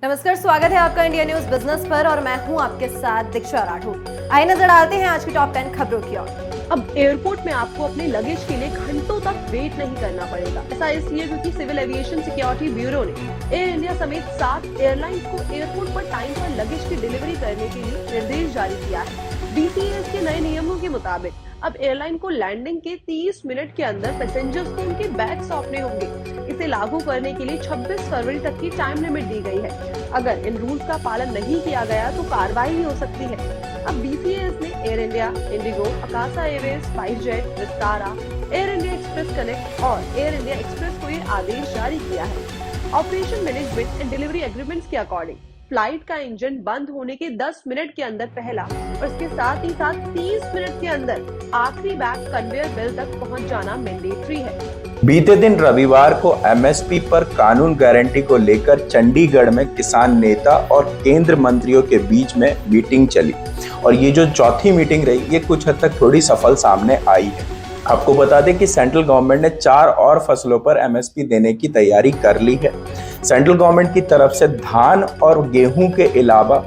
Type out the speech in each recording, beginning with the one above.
नमस्कार, स्वागत है आपका इंडिया न्यूज बिजनेस पर और मैं हूं आपके साथ दीक्षा राठौर। आइए नजर डालते हैं आज की टॉप 10 खबरों की ओर। अब एयरपोर्ट में आपको अपने लगेज के लिए घंटों तक वेट नहीं करना पड़ेगा। ऐसा इसलिए क्योंकि सिविल एविएशन सिक्योरिटी ब्यूरो ने एयर इंडिया समेत 7 एयरलाइंस को एयरपोर्ट पर टाइम पर लगेज की डिलीवरी करने के लिए निर्देश जारी किया है। बीसीएएस के नए नियमों के मुताबिक अब एयरलाइन को लैंडिंग के 30 मिनट के अंदर पैसेंजर्स को उनके बैग सौंपने होंगे। इसे लागू करने के लिए 26 फरवरी तक की टाइम लिमिट दी गई है। अगर इन रूल्स का पालन नहीं किया गया तो कार्रवाई भी हो सकती है। अब बीसीएएस ने air India, Indigo, Akasa Airways, SpiceJet, Vistara, air India express connect और एयर इंडिया एक्सप्रेस को ये आदेश जारी किया है। Operation management and delivery agreements के अकॉर्डिंग फ्लाइट का इंजन बंद होने के 10 मिनट के अंदर पहला और इसके साथ ही साथ 30 मिनट के अंदर आखिरी बैग कन्वेयर बेल्ट तक पहुंच जाना मैंडेटरी है। बीते दिन रविवार को एमएसपी पर कानून गारंटी को लेकर चंडीगढ़ में किसान नेता और केंद्र मंत्रियों के बीच में मीटिंग चली और ये जो चौथी मीटिंग रही ये कुछ हद तक थोड़ी सफल सामने आई है। आपको बता दें कि सेंट्रल गवर्नमेंट ने 4 और फसलों पर एमएसपी देने की तैयारी कर ली है। सेंट्रल गवर्नमेंट की तरफ से धान और गेहूं के अलावा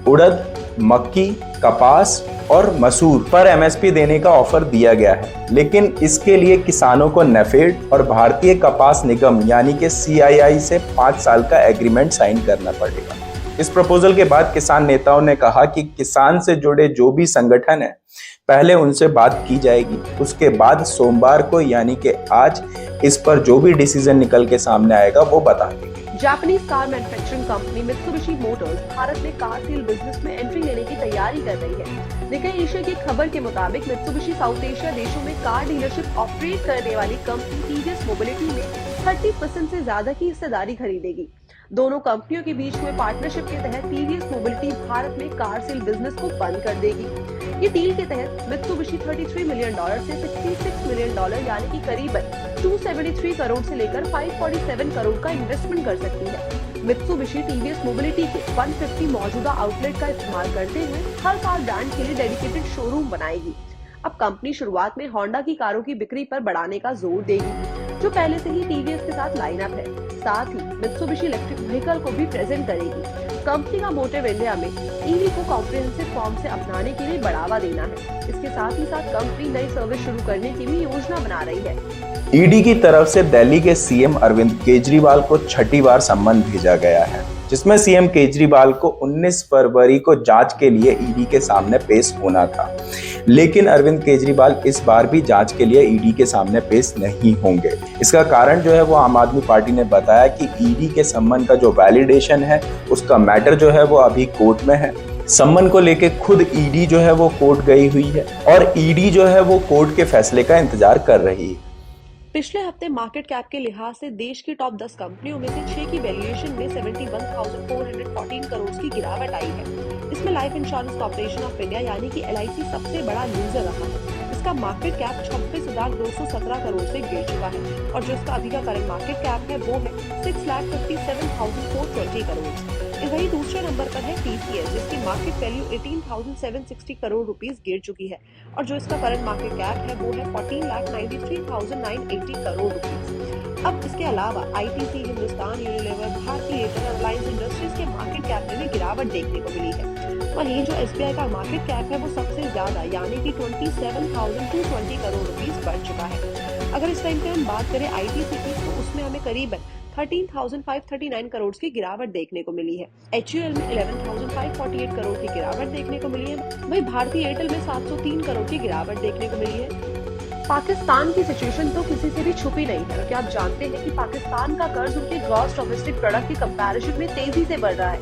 उड़द, मक्की, कपास और मसूर पर एमएसपी देने का ऑफर दिया गया है, लेकिन इसके लिए किसानों को नेफेड और भारतीय कपास निगम यानी कि सीआईआई से 5 साल का एग्रीमेंट साइन करना पड़ेगा। इस प्रपोजल के बाद किसान नेताओं ने कहा कि किसान से जुड़े जो भी संगठन है पहले उनसे बात की जाएगी, उसके बाद सोमवार को यानी कि आज इस पर जो भी डिसीजन निकल के सामने आएगा वो बता देंगे। Japanese car manufacturing company Mitsubishi Motors Bharat में कार सेल बिजनेस में एंट्री लेने की तैयारी कर रही है। निकाय एशिया की खबर के मुताबिक मित्सुबिशी साउथ एशिया देशों में कार डीलरशिप ऑपरेट करने वाली कंपनी टीवीएस मोबिलिटी में 30% से ज्यादा की हिस्सेदारी खरीदेगी। दोनों कंपनियों के बीच हुए पार्टनरशिप के तहत टीवीएस मोबिलिटी भारत में कार सेल बिजनेस को बंद कर देगी। ये डील के तहत मित्सुबिशी $33 मिलियन से $66 मिलियन यानी कि करीबन 273 करोड़ से लेकर 547 करोड़ का इन्वेस्टमेंट कर सकती है। मित्सुबिशी टीवीएस मोबिलिटी के 150 मौजूदा आउटलेट का इस्तेमाल करते हुए हर कार ब्रांड के लिए डेडिकेटेड शोरूम बनाएगी। अब कंपनी शुरुआत में होंडा की कारों की बिक्री पर बढ़ाने का जोर देगी, जो पहले से ही टीवीएस के साथ लाइनअप है। साथ ही मित्सुबिशी इलेक्ट्रिक व्हीकल को भी प्रेजेंट करेगी। कंपनी का मोटिव इंडिया में ईवी को कॉम्प्रिहेंसिव फॉर्म से अपनाने के लिए बढ़ावा देना है। इसके साथ ही साथ कंपनी नई सर्विस शुरू करने की भी योजना बना रही है। ईडी की तरफ से दिल्ली के सीएम अरविंद केजरीवाल को छठी बार सम्मन भेजा गया है, जिसमें सीएम केजरीवाल को 19 फरवरी को जांच के लिए ईडी के सामने पेश होना था, लेकिन अरविंद केजरीवाल इस बार भी जांच के लिए ईडी के सामने पेश नहीं होंगे। इसका कारण जो है वो आम आदमी पार्टी ने बताया कि ईडी के सम्मन का जो वैलिडेशन है उसका मैटर जो है वो अभी कोर्ट में है। सम्मन को लेके खुद ईडी जो है वो कोर्ट गई हुई है और ईडी जो है वो कोर्ट के फैसले का इंतजार कर रही है। पिछले हफ्ते मार्केट कैप के लिहाज से देश की टॉप 10 कंपनियों में से 6 की वैल्यूएशन में 71,414 करोड़ की गिरावट आई है। इसमें life insurance corporation of India यानी कि LIC सबसे बड़ा लूजर रहा है। इसका मार्केट कैप 26,217 करोड़ से गिर चुका है और जो इसका अभी का करंट मार्केट कैप है वो है 6,57,420 करोड़। वही दूसरे नंबर पर है TCS, जिसकी मार्केट वैल्यू 18,760 करोड़ रुपीस गिर चुकी है और जो इसका करंट मार्केट कैप है वो है 14,93,980 करोड़ रुपीस। अब इसके अलावा ITC, हिंदुस्तान यूनिलीवर, भारतीय एयरटेल और रिलायंस इंडस्ट्रीज के मार्केट कैप में भी गिरावट देखने को मिली है। वहीं जो SBI का मार्केट कैप है वो सबसे ज्यादा यानी कि 27,220 करोड़ रुपीस बढ़ चुका है। अगर इस टाइम पे हम बात करें ITC की तो उसमें हमें करीबन 13,539 करोड़ की गिरावट देखने को मिली है। HUL में 11,548 करोड़ की गिरावट देखने को मिली है। वहीं भारतीय एयरटेल में 703 करोड़ की गिरावट देखने को मिली है। पाकिस्तान की सिचुएशन तो किसी से भी छुपी नहीं है। क्या आप जानते हैं कि पाकिस्तान का कर्ज उनके ग्रॉस डोमेस्टिक प्रोडक्ट की कंपैरिजन में तेजी से बढ़ रहा है।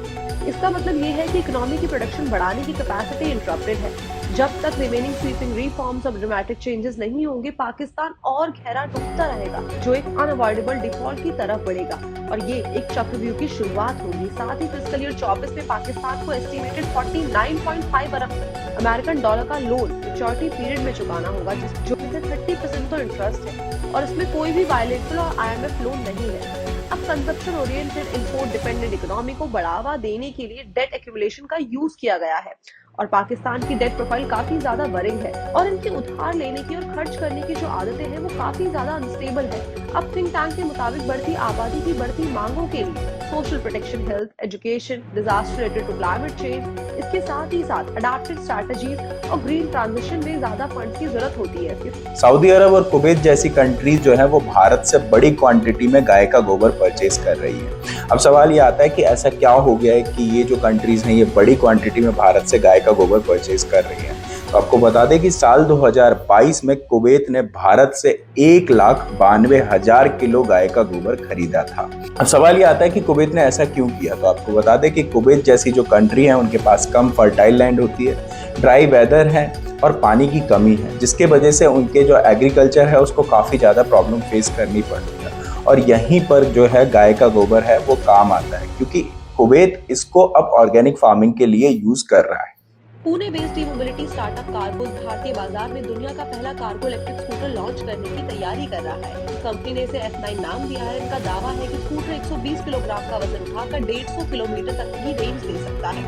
इसका मतलब ये है कि इकोनॉमी की प्रोडक्शन बढ़ाने की कैपेसिटी इंटरप्टेड है। जब तक रिमेनिंग स्वीपिंग रिफॉर्म्स और ड्रामेटिक चेंजेस नहीं होंगे, पाकिस्तान और गहरा डूबता रहेगा, जो एक अनअवॉइडेबल डिफॉल्ट की तरफ बढ़ेगा और ये एक चक्रव्यूह की शुरुआत होगी। साथ ही फिस्कल ईयर 24 में पाकिस्तान को एस्टिमेटेड 49.5 अरब अमेरिकन डॉलर का लोन मैच्योरिटी पीरियड में चुकाना होगा, जो में 30% तो इंटरेस्ट है और इसमें कोई भी बायलैटरल और IMF लोन नहीं है। अब consumption oriented import dependent economy को बढ़ावा देने के लिए डेट एक्यूमुलेशन का यूज किया गया है और पाकिस्तान की डेट प्रोफाइल काफी ज्यादा वरिंग है और इनकी उधार लेने की और खर्च करने की जो आदतें हैं वो काफी ज्यादा अनस्टेबल है। अब थिंक टैंक के मुताबिक बढ़ती आबादी की बढ़ती मांगों के लिए social protection, health, education, disaster related to climate change, इसके साथ ही साथ अडैप्टिव स्ट्रैटेजीज और ग्रीन ट्रांजिशन में ज्यादा फंड्स की जरूरत होती है। सऊदी अरब और कुवैत जैसी कंट्रीज जो है वो भारत से बड़ी क्वांटिटी में गाय का गोबर परचेज कर रही है। अब सवाल ये आता है कि ऐसा क्या हो गया है कि ये जो कंट्रीज हैं ये बड़ी क्वांटिटी में भारत से गाय का गोबर परचेज कर रही है। तो आपको बता दें कि साल 2022 में कुवैत ने भारत से 1,92,000 किलो गाय का गोबर खरीदा था। अब सवाल ये आता है कि कुवैत ने ऐसा क्यों किया। तो आपको बता दें कि कुवैत जैसी जो कंट्री है उनके पास कम फर्टाइल लैंड होती है, ड्राई वेदर है और पानी की कमी है, जिसके वजह से उनके जो एग्रीकल्चर है उसको काफ़ी ज़्यादा प्रॉब्लम फेस करनी पड़ती है। और यहीं पर जो है गाय का गोबर है वो काम आता है, क्योंकि कुवैत इसको अब ऑर्गेनिक फार्मिंग के लिए यूज़ कर रहा है। Pune based mobility startup cargos भारतीय बाजार में दुनिया का पहला कार्गो इलेक्ट्रिक स्कूटर लॉन्च करने की तैयारी कर रहा है। कंपनी ने इसे F9 नाम दिया है। इनका दावा है कि स्कूटर 120 किलोग्राम का वजन उठाकर 150 किलोमीटर तक की रेंज दे सकता है।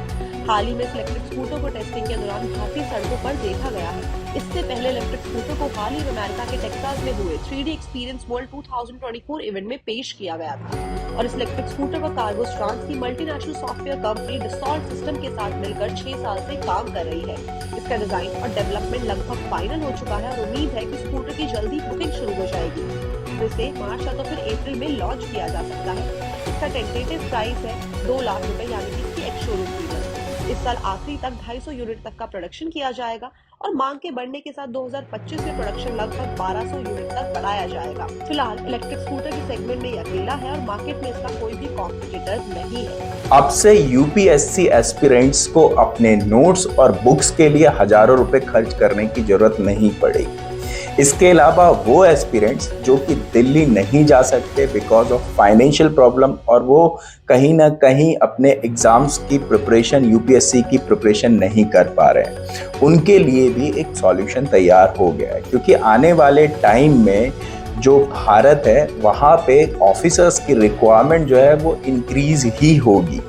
हाल ही में इस इलेक्ट्रिक स्कूटर को टेस्टिंग के दौरान भारतीय सड़कों पर देखा गया है। इससे पहले इलेक्ट्रिक स्कूटर को हाल ही में अमेरिका के टेक्सास में हुए 3D एक्सपीरियंस वर्ल्ड 2024 इवेंट में पेश किया गया था और इस इलेक्ट्रिक स्कूटर पर कार्गोस फ्रांस की multinational software company Dassault system के साथ मिलकर 6 साल से काम कर रही है। इसका डिजाइन और डेवलपमेंट लगभग फाइनल हो चुका है और उम्मीद है कि स्कूटर की जल्दी बुकिंग शुरू हो जाएगी। इसे मार्च या तो फिर अप्रैल में लॉन्च किया जा सकता है। इसका टेंटेटिव प्राइस है 2 लाख रुपए, यानी कि इसकी एक्स शोरूम कीमत। इस साल आखिरी तक 250 यूनिट तक का प्रोडक्शन किया जाएगा और मांग के बढ़ने के साथ 2025 में प्रोडक्शन लगभग 1200 यूनिट तक बढ़ाया जाएगा। फिलहाल इलेक्ट्रिक स्कूटर के सेगमेंट में अकेला है और मार्केट में इसका कोई भी कॉम्पिटिटर नहीं है। अब से यूपीएससी एस्पिरेंट्स को अपने नोट्स और बुक्स के लिए हजारों रुपए खर्च करने की जरूरत नहीं पड़ेगी। इसके अलावा वो एस्पिरेंट्स जो कि दिल्ली नहीं जा सकते बिकॉज ऑफ फाइनेंशियल प्रॉब्लम और वो कहीं ना कहीं अपने एग्जाम्स की प्रिपरेशन, यूपीएससी की प्रिपरेशन नहीं कर पा रहे हैं, उनके लिए भी एक सॉल्यूशन तैयार हो गया है। क्योंकि आने वाले टाइम में जो भारत है वहाँ पे ऑफिसर्स की रिक्वायरमेंट जो है वो इंक्रीज ही होगी।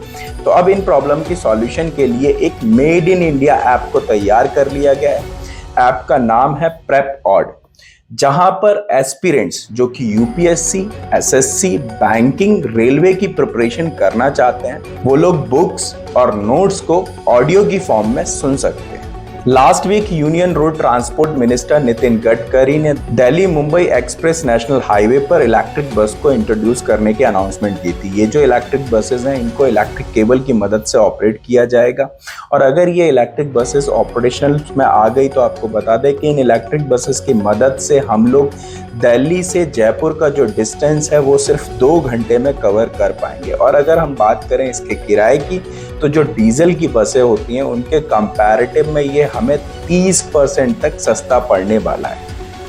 तो अब इन प्रॉब्लम की सॉल्यूशन के लिए एक मेड इन इंडिया ऐप को तैयार कर लिया गया है। ऐप का नाम है प्रेपऑड, जहां पर एस्पिरेंट्स जो कि यूपीएससी, एसएससी, बैंकिंग, रेलवे की प्रिपरेशन करना चाहते हैं वो लोग बुक्स और नोट्स को ऑडियो की फॉर्म में सुन सकते हैं। Last week union road transport minister Nitin Gadkari ने Delhi Mumbai express national highway पर इलेक्ट्रिक बस को इंट्रोड्यूस करने की अनाउंसमेंट की थी। ये जो इलेक्ट्रिक बसेस हैं इनको इलेक्ट्रिक केबल की मदद से ऑपरेट किया जाएगा और अगर ये इलेक्ट्रिक बसेस ऑपरेशनल में आ गई तो आपको बता दें कि इन इलेक्ट्रिक बसेस की मदद से हम लोग दिल्ली से जयपुर का जो डिस्टेंस है वो सिर्फ 2 घंटे में कवर कर पाएंगे। और अगर हम बात करें इसके किराए की तो जो डीजल की बसें होती हैं उनके कंपैरेटिव में ये हमें 30% तक सस्ता पड़ने वाला है।